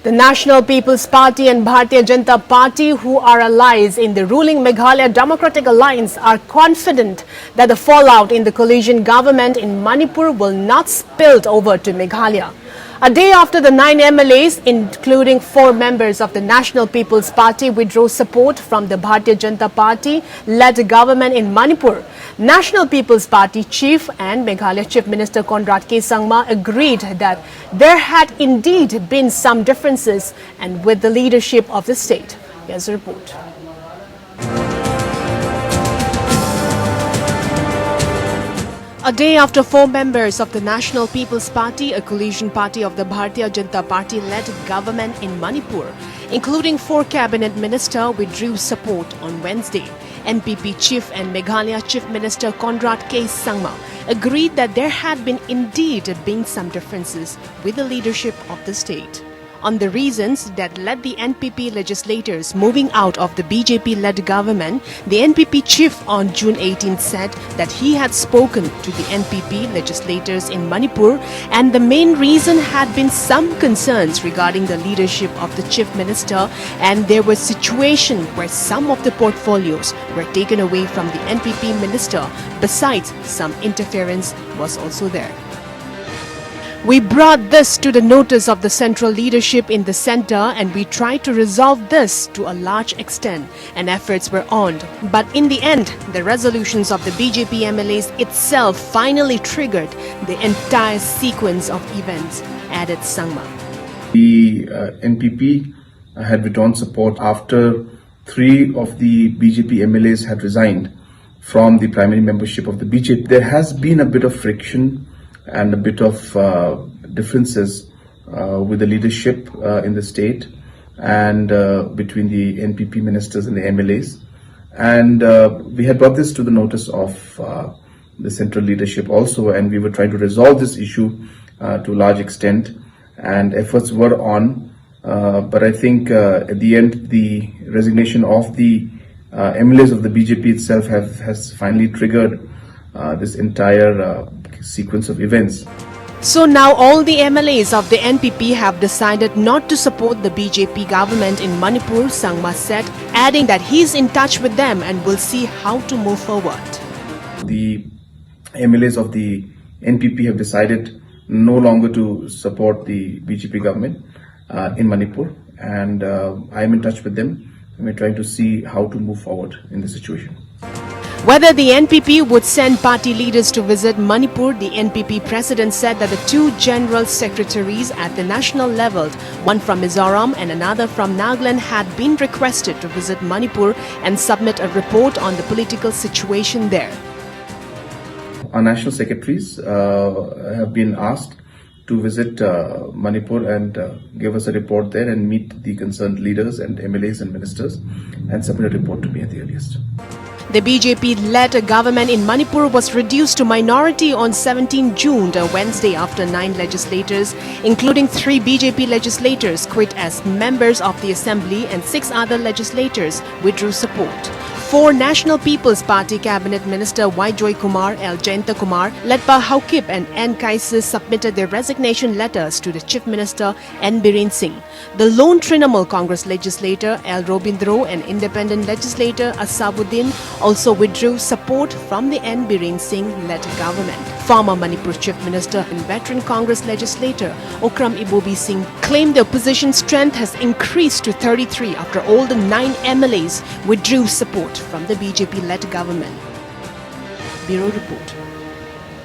The National People's Party and Bharatiya Janata Party, who are allies in the ruling Meghalaya Democratic Alliance, are confident that the fallout in the coalition government in Manipur will not spill over to Meghalaya. A day after the 9 MLAs, including 4 members of the National People's Party, withdrew support from the Bharatiya Janata Party-led government in Manipur, National People's Party Chief and Meghalaya Chief Minister Conrad K. Sangma agreed that there had indeed been some differences and with the leadership of the state. Here's a report. A day after 4 members of the National People's Party, a coalition party of the Bharatiya Janata Party-led government in Manipur, including 4 cabinet ministers, withdrew support on Wednesday. NPP Chief and Meghalaya Chief Minister Conrad K. Sangma agreed that there had indeed been some differences with the leadership of the state on the reasons that led the NPP legislators moving out of the BJP-led government. The NPP chief on June 18 said that he had spoken to the NPP legislators in Manipur, and the main reason had been some concerns regarding the leadership of the chief minister, and there was situation where some of the portfolios were taken away from the NPP minister. Besides, some interference was also there. We brought this to the notice of the central leadership in the centre, and we tried to resolve this to a large extent, and efforts were on. But in the end, the resolutions of the BJP MLAs itself finally triggered the entire sequence of events, added Sangma. The NPP had withdrawn support after 3 of the BJP MLAs had resigned from the primary membership of the BJP. There has been a bit of friction and a bit of differences with the leadership in the state and between the NPP ministers and the MLAs. And we had brought this to the notice of the central leadership also, and we were trying to resolve this issue to a large extent, and efforts were on. But I think at the end, the resignation of the MLAs of the BJP itself has finally triggered this entire sequence of events. So now all the MLAs of the NPP have decided not to support the BJP government in Manipur, Sangma said, adding that he's in touch with them and will see how to move forward. The MLAs of the NPP have decided no longer to support the BJP government in Manipur, and I'm in touch with them, and we're trying to see how to move forward in the situation. Whether the NPP would send party leaders to visit Manipur, the NPP president said that the 2 general secretaries at the national level, one from Mizoram and another from Nagaland, had been requested to visit Manipur and submit a report on the political situation there. Our national secretaries have been asked to visit Manipur and give us a report there and meet the concerned leaders and MLAs and ministers and submit a report to me at the earliest. The BJP-led government in Manipur was reduced to minority on 17 June, a Wednesday, after 9 legislators, including 3 BJP legislators, quit as members of the assembly, and 6 other legislators withdrew support. 4 National People's Party Cabinet Minister Y. Joy Kumar, L. Jayanta Kumar, Letpa Haukip and N. Kaisis submitted their resignation letters to the Chief Minister N. Biren Singh. The lone Trinamool Congress legislator L. Robindro and independent legislator Asabuddin also withdrew support from the N. Biren Singh-led government. Former Manipur Chief Minister and veteran Congress legislator Okram Ibobi Singh claimed the opposition strength has increased to 33 after all the 9 MLAs withdrew support from the BJP-led government. Bureau Report.